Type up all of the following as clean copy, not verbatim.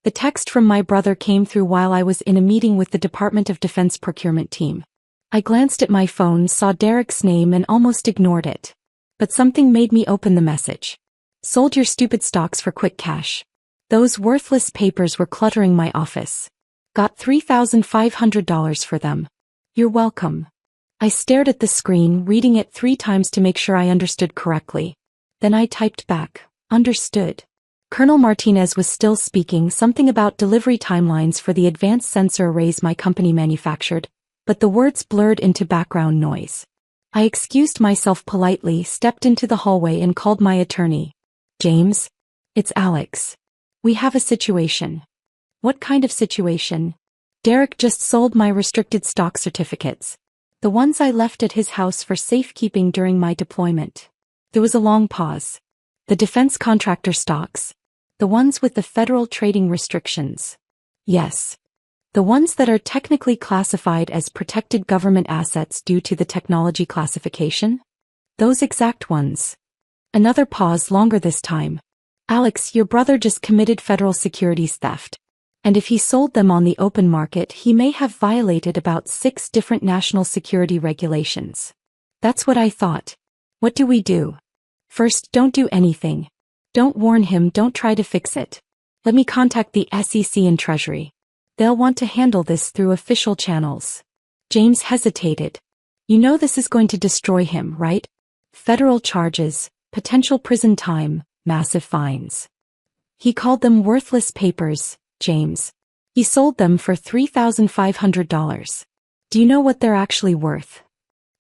The text from my brother came through while I was in a meeting with the Department of Defense procurement team. I glanced at my phone, saw Derek's name and almost ignored it. But something made me open the message. Sold your stupid stocks for quick cash. Those worthless papers were cluttering my office. Got $3,500 for them. You're welcome. I stared at the screen, reading it 3 times to make sure I understood correctly. Then I typed back, understood. Colonel Martinez was still speaking, something about delivery timelines for the advanced sensor arrays my company manufactured, but the words blurred into background noise. I excused myself politely, stepped into the hallway and called my attorney. James? It's Alex. We have a situation. What kind of situation? Derek just sold my restricted stock certificates. The ones I left at his house for safekeeping during my deployment. There was a long pause. The defense contractor stocks. The ones with the federal trading restrictions. Yes. The ones that are technically classified as protected government assets due to the technology classification? Those exact ones. Another pause, longer this time. Alex, your brother just committed federal securities theft. And if he sold them on the open market, he may have violated about 6 different national security regulations. That's what I thought. What do we do? First, don't do anything. Don't warn him, don't try to fix it. Let me contact the SEC and Treasury. They'll want to handle this through official channels. James hesitated. You know this is going to destroy him, right? Federal charges, potential prison time, massive fines. He called them worthless papers, James. He sold them for $3,500. Do you know what they're actually worth?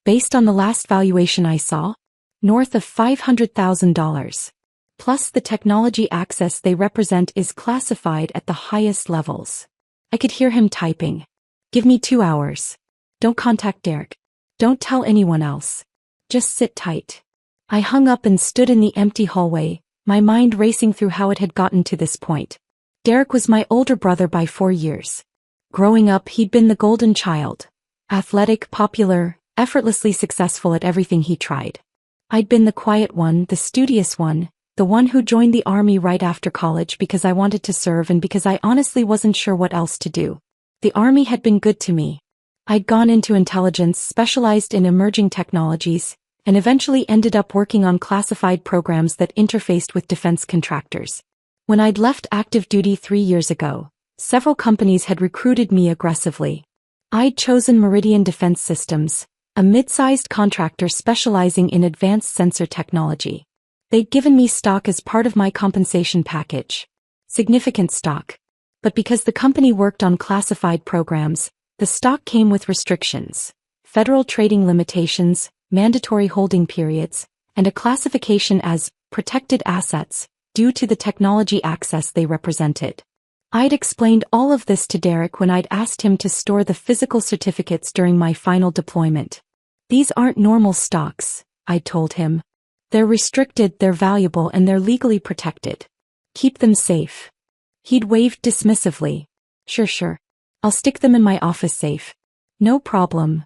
Based on the last valuation I saw? North of $500,000. Plus the technology access they represent is classified at the highest levels. I could hear him typing. Give me 2 hours. Don't contact Derek. Don't tell anyone else. Just sit tight. I hung up and stood in the empty hallway, my mind racing through how it had gotten to this point. Derek was my older brother by 4 years. Growing up, he'd been the golden child. Athletic, popular, effortlessly successful at everything he tried. I'd been the quiet one, the studious one, the one who joined the army right after college because I wanted to serve and because I honestly wasn't sure what else to do. The army had been good to me. I'd gone into intelligence, specialized in emerging technologies, and eventually ended up working on classified programs that interfaced with defense contractors. When I'd left active duty 3 years ago, several companies had recruited me aggressively. I'd chosen Meridian Defense Systems, a mid-sized contractor specializing in advanced sensor technology. They'd given me stock as part of my compensation package. Significant stock. But because the company worked on classified programs, the stock came with restrictions, federal trading limitations, mandatory holding periods, and a classification as protected assets due to the technology access they represented. I'd explained all of this to Derek when I'd asked him to store the physical certificates during my final deployment. These aren't normal stocks, I'd told him. They're restricted, they're valuable, and they're legally protected. Keep them safe. He'd waved dismissively. Sure. I'll stick them in my office safe. No problem.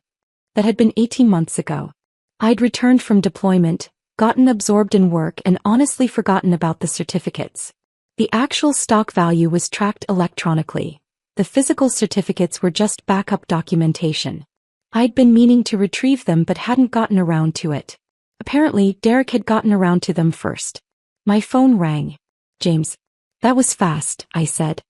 That had been 18 months ago. I'd returned from deployment, gotten absorbed in work, and honestly forgotten about the certificates. The actual stock value was tracked electronically. The physical certificates were just backup documentation. I'd been meaning to retrieve them but hadn't gotten around to it. Apparently, Derek had gotten around to them first. My phone rang. James. That was fast, I said.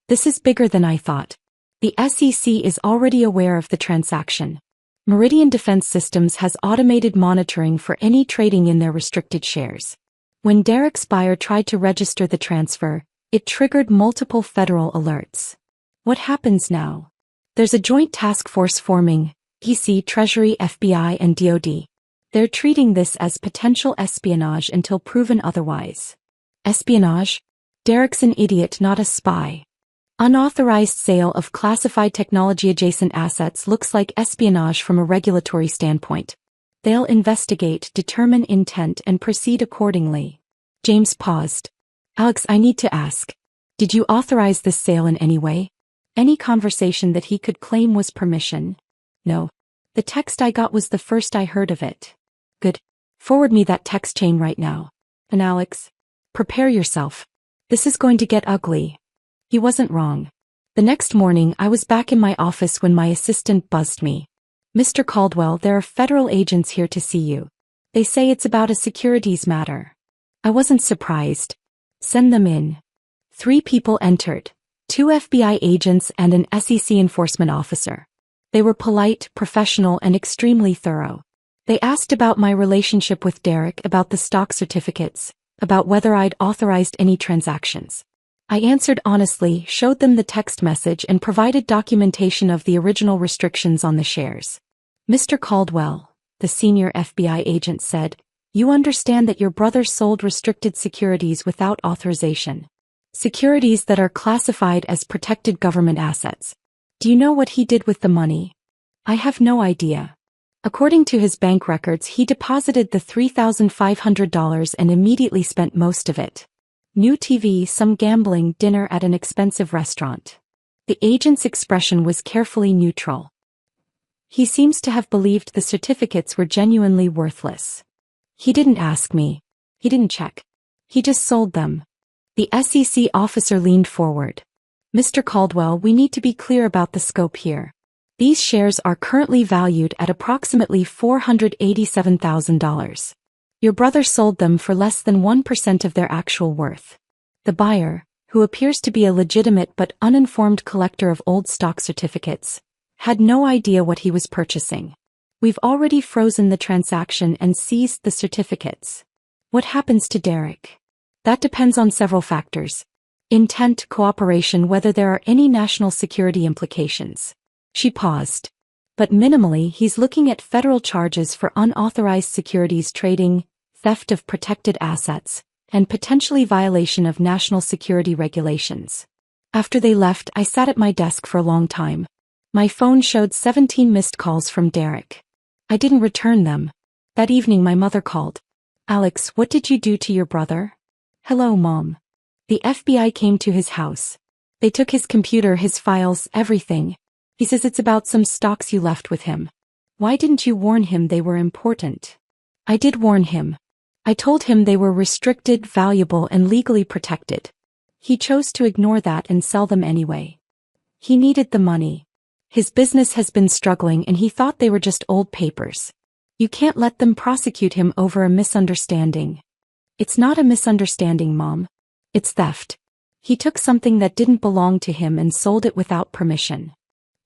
This is bigger than I thought. The SEC is already aware of the transaction. Meridian Defense Systems has automated monitoring for any trading in their restricted shares. When Derek's buyer tried to register the transfer, it triggered multiple federal alerts. What happens now? There's a joint task force forming, PC, Treasury, FBI, and DoD. They're treating this as potential espionage until proven otherwise. Espionage? Derek's an idiot, not a spy. Unauthorized sale of classified technology-adjacent assets looks like espionage from a regulatory standpoint. They'll investigate, determine intent, and proceed accordingly. James paused. Alex, I need to ask. Did you authorize this sale in any way? Any conversation that he could claim was permission? No. The text I got was the first I heard of it. Good. Forward me that text chain right now. And Alex, prepare yourself. This is going to get ugly. He wasn't wrong. The next morning I was back in my office when my assistant buzzed me. "Mr. Caldwell, there are federal agents here to see you. They say it's about a securities matter." I wasn't surprised. "Send them in." 3 people entered, 2 FBI agents and an SEC enforcement officer. They were polite, professional, and extremely thorough. They asked about my relationship with Derek, about the stock certificates, about whether I'd authorized any transactions. I answered honestly, showed them the text message, and provided documentation of the original restrictions on the shares. "Mr. Caldwell," the senior FBI agent said, "you understand that your brother sold restricted securities without authorization. Securities that are classified as protected government assets. Do you know what he did with the money?" "I have no idea." According to his bank records, he deposited the $3,500 and immediately spent most of it. New TV, some gambling, dinner at an expensive restaurant. The agent's expression was carefully neutral. "He seems to have believed the certificates were genuinely worthless. He didn't ask me. He didn't check. He just sold them." The SEC officer leaned forward. "Mr. Caldwell, we need to be clear about the scope here. These shares are currently valued at approximately $487,000. Your brother sold them for less than 1% of their actual worth. The buyer, who appears to be a legitimate but uninformed collector of old stock certificates, had no idea what he was purchasing. We've already frozen the transaction and seized the certificates. What happens to Derek? That depends on several factors. Intent, cooperation, whether there are any national security implications." She paused. "But minimally, he's looking at federal charges for unauthorized securities trading, theft of protected assets, and potentially violation of national security regulations." After they left, I sat at my desk for a long time. My phone showed 17 missed calls from Derek. I didn't return them. That evening my mother called. "Alex, what did you do to your brother?" "Hello, Mom." "The FBI came to his house. They took his computer, his files, everything. He says it's about some stocks you left with him. Why didn't you warn him they were important?" "I did warn him. I told him they were restricted, valuable, and legally protected. He chose to ignore that and sell them anyway. He needed the money. His business has been struggling and he thought they were just old papers. You can't let them prosecute him over a misunderstanding." "It's not a misunderstanding, Mom. It's theft. He took something that didn't belong to him and sold it without permission.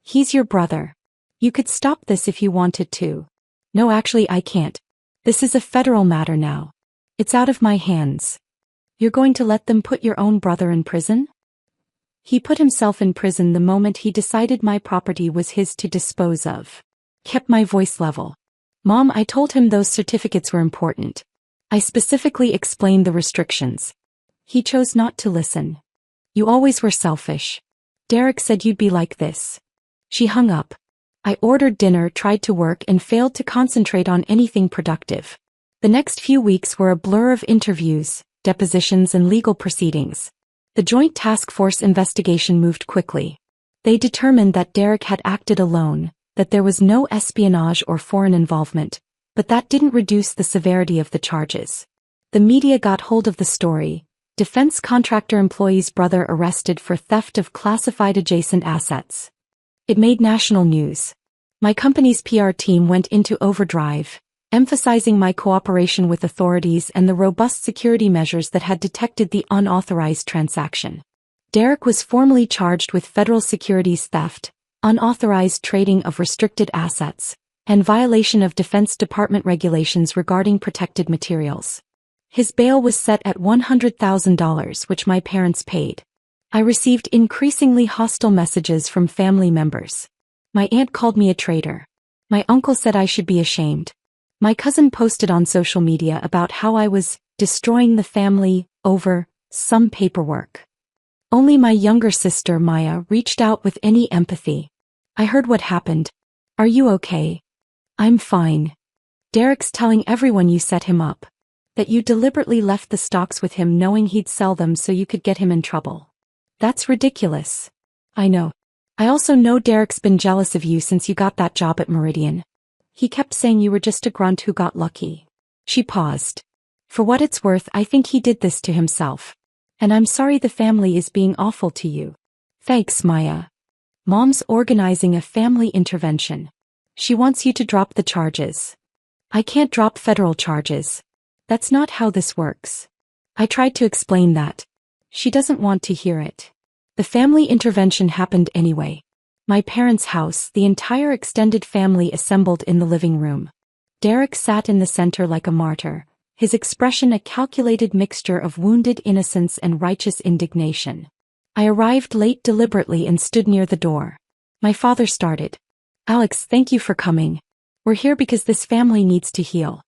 He's your brother. You could stop this if you wanted to." "No, actually I can't. This is a federal matter now. It's out of my hands." "You're going to let them put your own brother in prison?" "He put himself in prison the moment he decided my property was his to dispose of." Kept my voice level. "Mom, I told him those certificates were important. I specifically explained the restrictions. He chose not to listen. You always were selfish. Derek said you'd be like this." She hung up. I ordered dinner, tried to work, and failed to concentrate on anything productive. The next few weeks were a blur of interviews, depositions, and legal proceedings. The Joint Task Force investigation moved quickly. They determined that Derek had acted alone, that there was no espionage or foreign involvement, but that didn't reduce the severity of the charges. The media got hold of the story. Defense contractor employee's brother arrested for theft of classified adjacent assets. It made national news. My company's PR team went into overdrive, emphasizing my cooperation with authorities and the robust security measures that had detected the unauthorized transaction. Derek was formally charged with federal securities theft, unauthorized trading of restricted assets, and violation of Defense Department regulations regarding protected materials. His bail was set at $100,000, which my parents paid. I received increasingly hostile messages from family members. My aunt called me a traitor. My uncle said I should be ashamed. My cousin posted on social media about how I was destroying the family over some paperwork. Only my younger sister, Maya, reached out with any empathy. "I heard what happened. Are you okay?" "I'm fine. Derek's telling everyone you set him up. That you deliberately left the stocks with him knowing he'd sell them so you could get him in trouble. That's ridiculous." "I know. I also know Derek's been jealous of you since you got that job at Meridian. He kept saying you were just a grunt who got lucky." She paused. "For what it's worth, I think he did this to himself. And I'm sorry the family is being awful to you." Thanks, Maya. Mom's organizing a family intervention. She wants you to drop the charges. I can't drop federal charges. That's not how this works. I tried to explain that. She doesn't want to hear it. The family intervention happened anyway. My parents' house, the entire extended family assembled in the living room. Derek sat in the center like a martyr, his expression a calculated mixture of wounded innocence and righteous indignation. I arrived late deliberately and stood near the door. My father started. Alex, thank you for coming. We're here because this family needs to heal.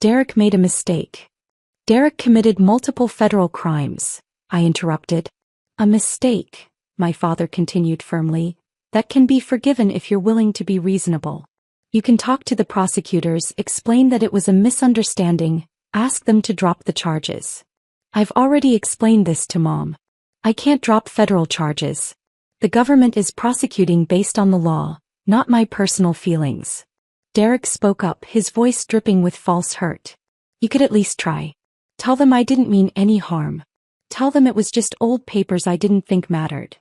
Derek made a mistake. Derek committed multiple federal crimes, I interrupted. A mistake, my father continued firmly, that can be forgiven if you're willing to be reasonable. You can talk to the prosecutors, explain that it was a misunderstanding, ask them to drop the charges. I've already explained this to Mom. I can't drop federal charges. The government is prosecuting based on the law, not my personal feelings. Derek spoke up, his voice dripping with false hurt. You could at least try. Tell them I didn't mean any harm. Tell them it was just old papers I didn't think mattered.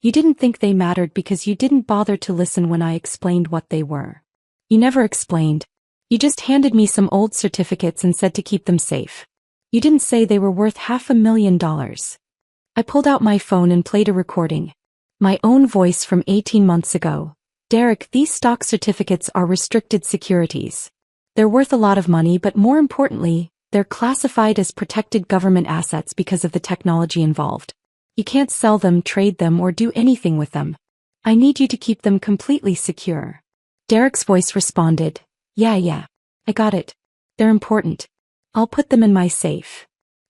You didn't think they mattered because you didn't bother to listen when I explained what they were. You never explained. You just handed me some old certificates and said to keep them safe. You didn't say they were worth $500,000. I pulled out my phone and played a recording. My own voice from 18 months ago. Derek, these stock certificates are restricted securities. They're worth a lot of money, but more importantly, they're classified as protected government assets because of the technology involved. You can't sell them, trade them, or do anything with them. I need you to keep them completely secure. Derek's voice responded, Yeah, I got it. They're important. I'll put them in my safe.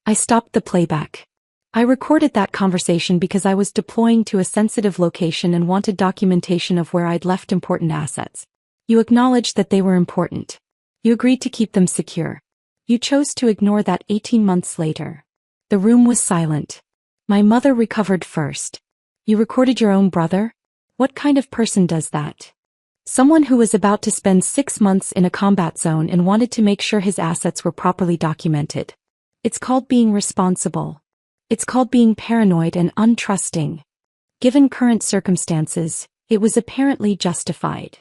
I stopped the playback. I recorded that conversation because I was deploying to a sensitive location and wanted documentation of where I'd left important assets. You acknowledged that they were important. You agreed to keep them secure. You chose to ignore that 18 months later. The room was silent. My mother recovered first. You recorded your own brother? What kind of person does that? Someone who was about to spend 6 months in a combat zone and wanted to make sure his assets were properly documented. It's called being responsible. It's called being paranoid and untrusting. Given current circumstances, it was apparently justified.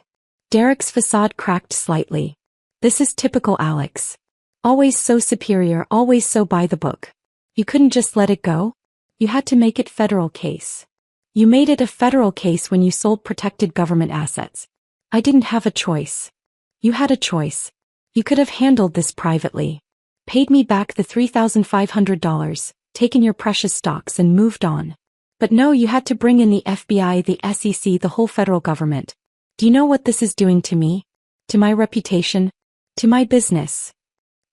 Derek's facade cracked slightly. This is typical Alex. Always so superior, always so by the book. You couldn't just let it go? You had to make it federal case. You made it a federal case when you sold protected government assets. I didn't have a choice. You had a choice. You could have handled this privately. Paid me back the $3,500, taken your precious stocks and moved on. But no, you had to bring in the FBI, the SEC, the whole federal government. Do you know what this is doing to me? To my reputation? To my business?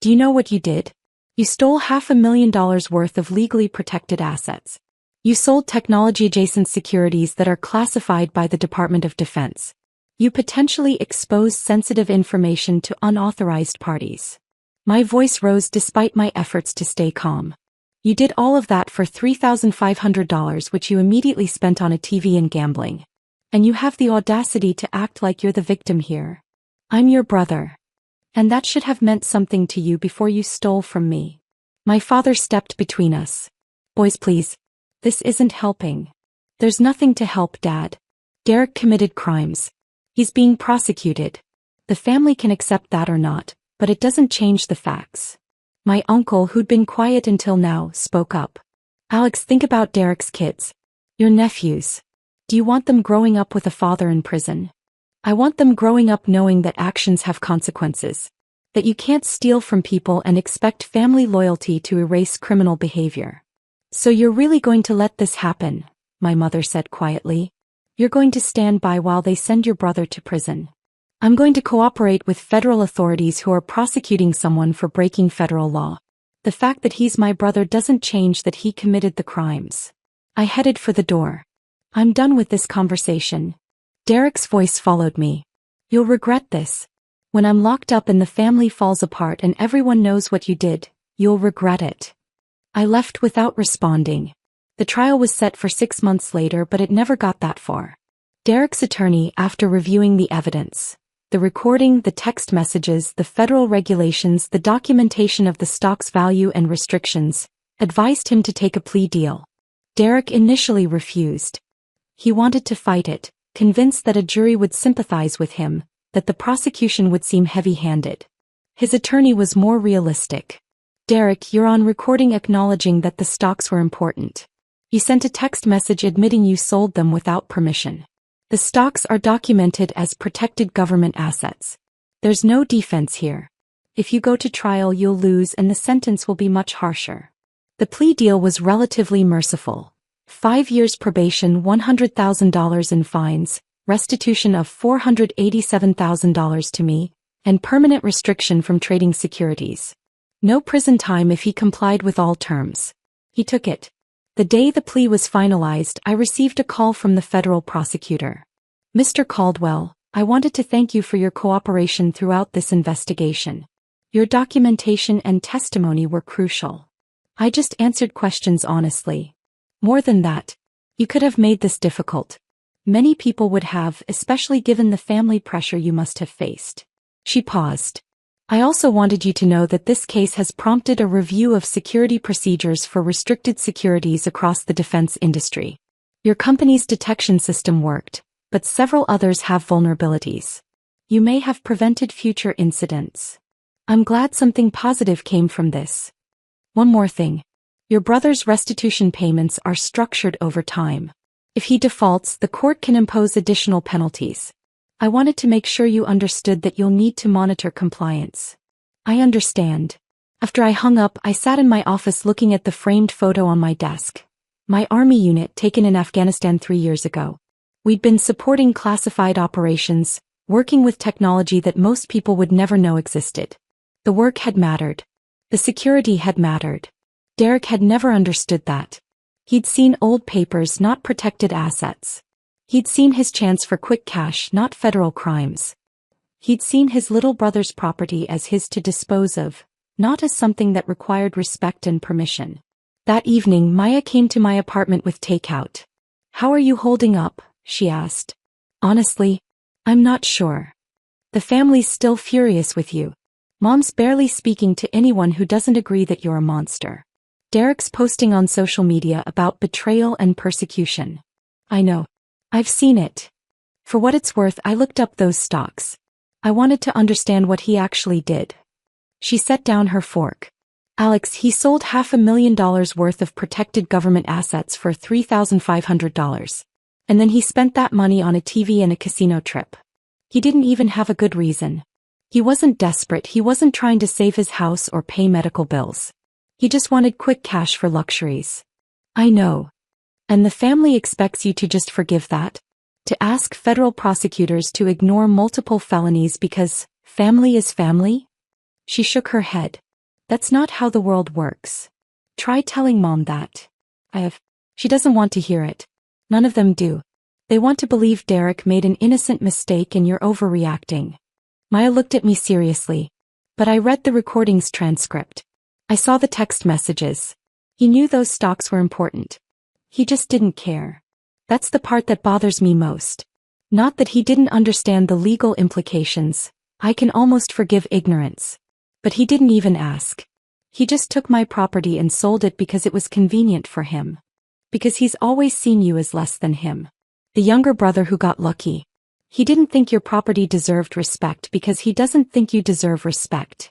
Do you know what you did? You stole $500,000 worth of legally protected assets. You sold technology-adjacent securities that are classified by the Department of Defense. You potentially exposed sensitive information to unauthorized parties. My voice rose despite my efforts to stay calm. You did all of that for $3,500, which you immediately spent on a TV and gambling. And you have the audacity to act like you're the victim here. I'm your brother. And that should have meant something to you before you stole from me. My father stepped between us. Boys, please. This isn't helping. There's nothing to help, Dad. Derek committed crimes. He's being prosecuted. The family can accept that or not, but it doesn't change the facts. My uncle, who'd been quiet until now, spoke up. Alex, think about Derek's kids. Your nephews. Do you want them growing up with a father in prison? I want them growing up knowing that actions have consequences. That you can't steal from people and expect family loyalty to erase criminal behavior. So you're really going to let this happen, my mother said quietly. You're going to stand by while they send your brother to prison. I'm going to cooperate with federal authorities who are prosecuting someone for breaking federal law. The fact that he's my brother doesn't change that he committed the crimes. I headed for the door. I'm done with this conversation. Derek's voice followed me. You'll regret this. When I'm locked up and the family falls apart and everyone knows what you did, you'll regret it. I left without responding. The trial was set for 6 months later, but it never got that far. Derek's attorney, after reviewing the evidence, the recording, the text messages, the federal regulations, the documentation of the stock's value and restrictions, advised him to take a plea deal. Derek initially refused. He wanted to fight it, convinced that a jury would sympathize with him, that the prosecution would seem heavy-handed. His attorney was more realistic. Derek, you're on recording acknowledging that the stocks were important. You sent a text message admitting you sold them without permission. The stocks are documented as protected government assets. There's no defense here. If you go to trial, you'll lose and the sentence will be much harsher. The plea deal was relatively merciful. 5 years probation, $100,000 in fines, restitution of $487,000 to me, and permanent restriction from trading securities. No prison time if he complied with all terms. He took it. The day the plea was finalized, I received a call from the federal prosecutor. Mr. Caldwell, I wanted to thank you for your cooperation throughout this investigation. Your documentation and testimony were crucial. I just answered questions honestly. More than that, you could have made this difficult. Many people would have, especially given the family pressure you must have faced. She paused. I also wanted you to know that this case has prompted a review of security procedures for restricted securities across the defense industry. Your company's detection system worked, but several others have vulnerabilities. You may have prevented future incidents. I'm glad something positive came from this. One more thing. Your brother's restitution payments are structured over time. If he defaults, the court can impose additional penalties. I wanted to make sure you understood that you'll need to monitor compliance. I understand. After I hung up, I sat in my office looking at the framed photo on my desk. My Army unit taken in Afghanistan 3 years ago. We'd been supporting classified operations, working with technology that most people would never know existed. The work had mattered. The security had mattered. Derek had never understood that. He'd seen old papers, not protected assets. He'd seen his chance for quick cash, not federal crimes. He'd seen his little brother's property as his to dispose of, not as something that required respect and permission. That evening, Maya came to my apartment with takeout. "How are you holding up?" she asked. "Honestly, I'm not sure. The family's still furious with you. Mom's barely speaking to anyone who doesn't agree that you're a monster. Derek's posting on social media about betrayal and persecution. I know. I've seen it. For what it's worth, I looked up those stocks. I wanted to understand what he actually did." She set down her fork. "Alex, he sold $500,000 worth of protected government assets for $3,500. And then he spent that money on a TV and a casino trip. He didn't even have a good reason. He wasn't desperate, he wasn't trying to save his house or pay medical bills. He just wanted quick cash for luxuries." "I know. And the family expects you to just forgive that? To ask federal prosecutors to ignore multiple felonies because family is family?" She shook her head. "That's not how the world works. Try telling Mom that." She doesn't want to hear it. None of them do. They want to believe Derek made an innocent mistake and you're overreacting. Maya looked at me seriously. But I read the recording's transcript. I saw the text messages. He knew those stocks were important. He just didn't care. That's the part that bothers me most. Not that he didn't understand the legal implications. I can almost forgive ignorance. But he didn't even ask. He just took my property and sold it because it was convenient for him. Because he's always seen you as less than him. The younger brother who got lucky. He didn't think your property deserved respect because he doesn't think you deserve respect.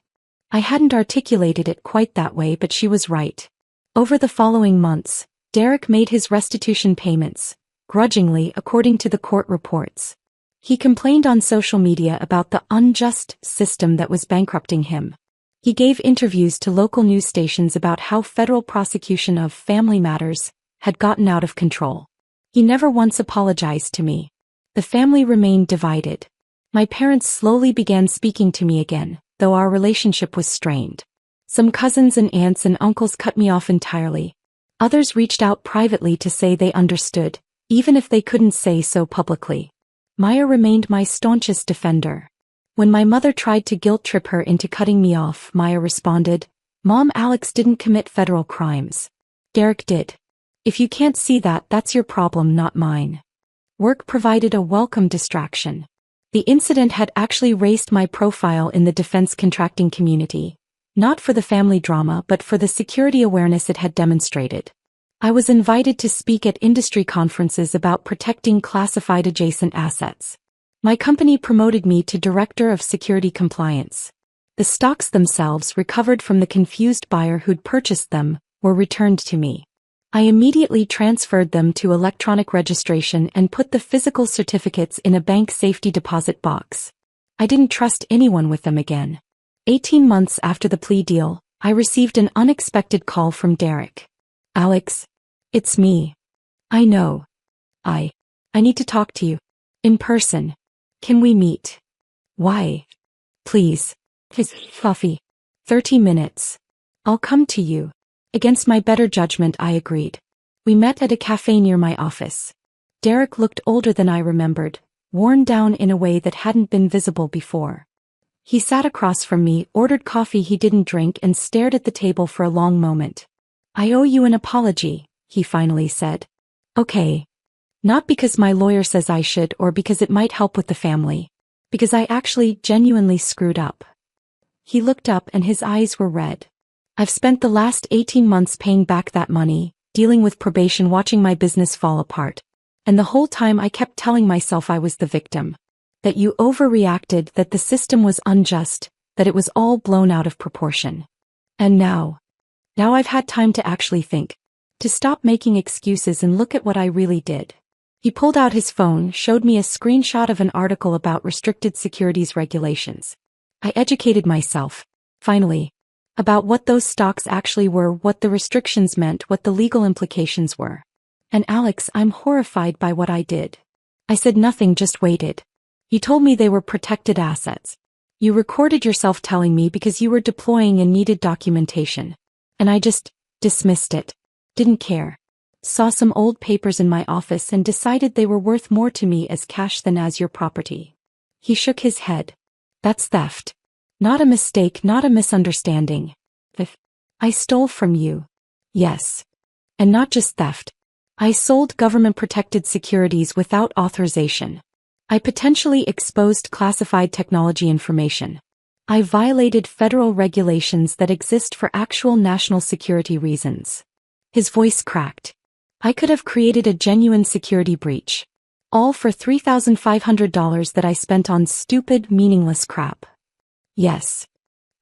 I hadn't articulated it quite that way, but she was right. Over the following months, Derek made his restitution payments, grudgingly according to the court reports. He complained on social media about the unjust system that was bankrupting him. He gave interviews to local news stations about how federal prosecution of family matters had gotten out of control. He never once apologized to me. The family remained divided. My parents slowly began speaking to me again, though our relationship was strained. Some cousins and aunts and uncles cut me off entirely. Others reached out privately to say they understood, even if they couldn't say so publicly. Maya remained my staunchest defender. When my mother tried to guilt-trip her into cutting me off, Maya responded, "Mom, Alex didn't commit federal crimes. Derek did. If you can't see that, that's your problem, not mine." Work provided a welcome distraction. The incident had actually raised my profile in the defense contracting community, not for the family drama but for the security awareness it had demonstrated. I was invited to speak at industry conferences about protecting classified adjacent assets. My company promoted me to Director of Security Compliance. The stocks themselves, recovered from the confused buyer who'd purchased them, were returned to me. I immediately transferred them to electronic registration and put the physical certificates in a bank safety deposit box. I didn't trust anyone with them again. 18 months after the plea deal, I received an unexpected call from Derek. "Alex, it's me. I know. I need to talk to you. In person. Can we meet?" "Why?" "Please. His coffee. 30 minutes. I'll come to you." Against my better judgment, I agreed. We met at a cafe near my office. Derek looked older than I remembered, worn down in a way that hadn't been visible before. He sat across from me, ordered coffee he didn't drink, and stared at the table for a long moment. "I owe you an apology," he finally said. "Okay. Not because my lawyer says I should or because it might help with the family. Because I actually genuinely screwed up." He looked up and his eyes were red. "I've spent the last 18 months paying back that money, dealing with probation, watching my business fall apart. And the whole time I kept telling myself I was the victim. That you overreacted, that the system was unjust, that it was all blown out of proportion. And now I've had time to actually think. To stop making excuses and look at what I really did." He pulled out his phone, showed me a screenshot of an article about restricted securities regulations. I educated myself, finally, about what those stocks actually were, what the restrictions meant, what the legal implications were. "And Alex, I'm horrified by what I did." I said nothing, just waited. "You told me they were protected assets. You recorded yourself telling me because you were deploying and needed documentation. And I just dismissed it. Didn't care. Saw some old papers in my office and decided they were worth more to me as cash than as your property." He shook his head. "That's theft. Not a mistake, not a misunderstanding. If I stole from you." "Yes. And not just theft. I sold government-protected securities without authorization. I potentially exposed classified technology information. I violated federal regulations that exist for actual national security reasons." His voice cracked. "I could have created a genuine security breach. All for $3,500 that I spent on stupid, meaningless crap. Yes.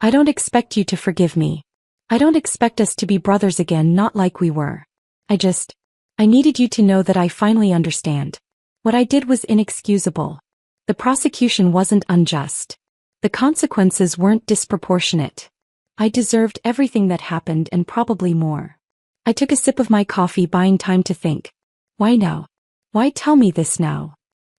I don't expect you to forgive me. I don't expect us to be brothers again, not like we were. I needed you to know that I finally understand. What I did was inexcusable. The prosecution wasn't unjust. The consequences weren't disproportionate. I deserved everything that happened and probably more." I took a sip of my coffee, buying time to think. Why now? Why tell me this now?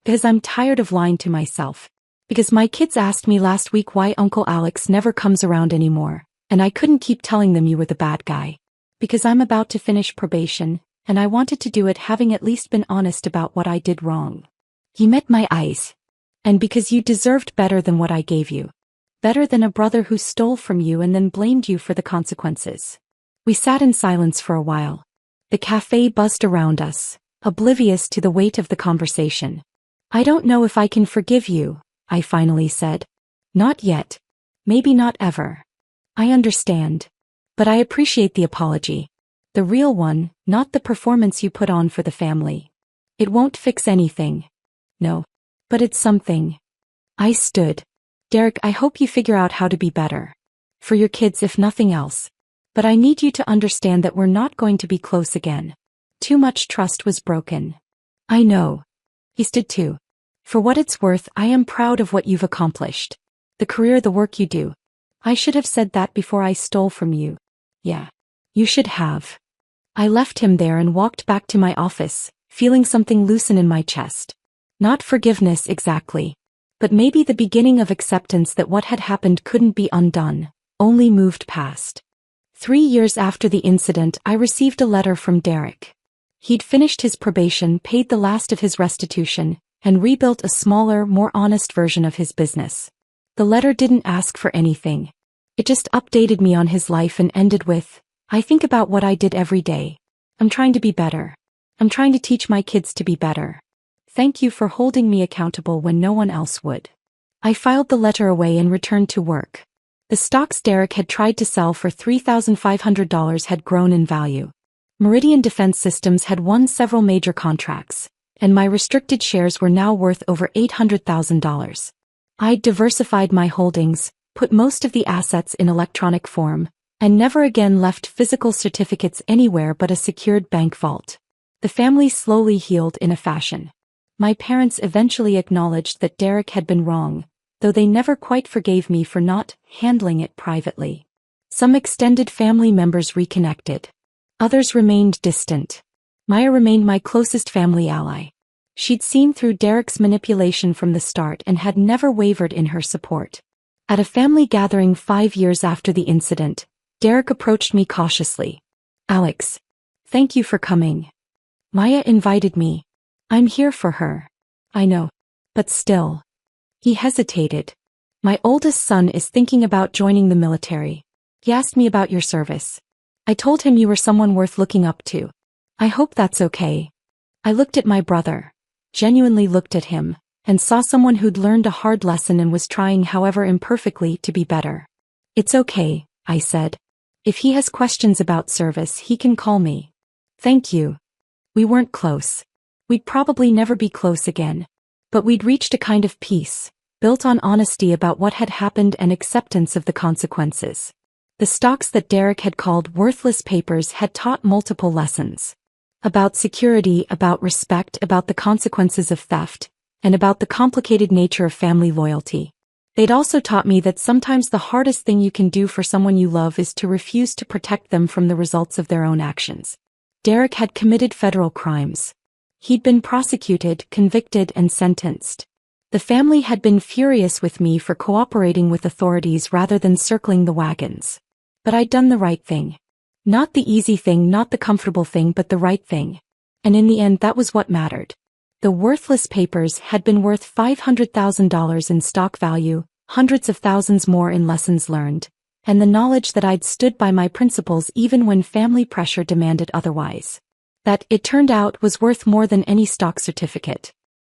Because I'm tired of lying to myself. Because my kids asked me last week why Uncle Alex never comes around anymore, and I couldn't keep telling them you were the bad guy. Because I'm about to finish probation, and I wanted to do it having at least been honest about what I did wrong. He met my eyes. And because you deserved better than what I gave you. Better than a brother who stole from you and then blamed you for the consequences. We sat in silence for a while. The cafe buzzed around us, oblivious to the weight of the conversation. "I don't know if I can forgive you," I finally said. "Not yet. Maybe not ever. I understand. But I appreciate the apology. The real one, not the performance you put on for the family. It won't fix anything. No. But it's something." I stood. "Derek, I hope you figure out how to be better. For your kids, if nothing else. But I need you to understand that we're not going to be close again. Too much trust was broken." "I know." He stood too. "For what it's worth, I am proud of what you've accomplished. The career, the work you do. I should have said that before I stole from you." "Yeah. You should have." I left him there and walked back to my office, feeling something loosen in my chest. Not forgiveness exactly. But maybe the beginning of acceptance that what had happened couldn't be undone, only moved past. 3 years after the incident, I received a letter from Derek. He'd finished his probation, paid the last of his restitution, and rebuilt a smaller, more honest version of his business. The letter didn't ask for anything. It just updated me on his life and ended with, "I think about what I did every day. I'm trying to be better. I'm trying to teach my kids to be better. Thank you for holding me accountable when no one else would." I filed the letter away and returned to work. The stocks Derek had tried to sell for $3,500 had grown in value. Meridian Defense Systems had won several major contracts, and my restricted shares were now worth over $800,000. I'd diversified my holdings, put most of the assets in electronic form, and never again left physical certificates anywhere but a secured bank vault. The family slowly healed in a fashion. My parents eventually acknowledged that Derek had been wrong, though they never quite forgave me for not handling it privately. Some extended family members reconnected. Others remained distant. Maya remained my closest family ally. She'd seen through Derek's manipulation from the start and had never wavered in her support. At a family gathering 5 years after the incident, Derek approached me cautiously. "Alex, thank you for coming. Maya invited me. I'm here for her." "I know. But still." He hesitated. "My oldest son is thinking about joining the military. He asked me about your service. I told him you were someone worth looking up to. I hope that's okay." I looked at my brother, genuinely looked at him, and saw someone who'd learned a hard lesson and was trying, however imperfectly, to be better. "It's okay," I said. "If he has questions about service, he can call me." "Thank you." We weren't close. We'd probably never be close again. But we'd reached a kind of peace, built on honesty about what had happened and acceptance of the consequences. The stocks that Derek had called worthless papers had taught multiple lessons. About security, about respect, about the consequences of theft, and about the complicated nature of family loyalty. They'd also taught me that sometimes the hardest thing you can do for someone you love is to refuse to protect them from the results of their own actions. Derek had committed federal crimes. He'd been prosecuted, convicted, and sentenced. The family had been furious with me for cooperating with authorities rather than circling the wagons. But I'd done the right thing. Not the easy thing, not the comfortable thing, but the right thing. And in the end, that was what mattered. The worthless papers had been worth $500,000 in stock value, hundreds of thousands more in lessons learned, and the knowledge that I'd stood by my principles even when family pressure demanded otherwise. That, it turned out, was worth more than any stock certificate.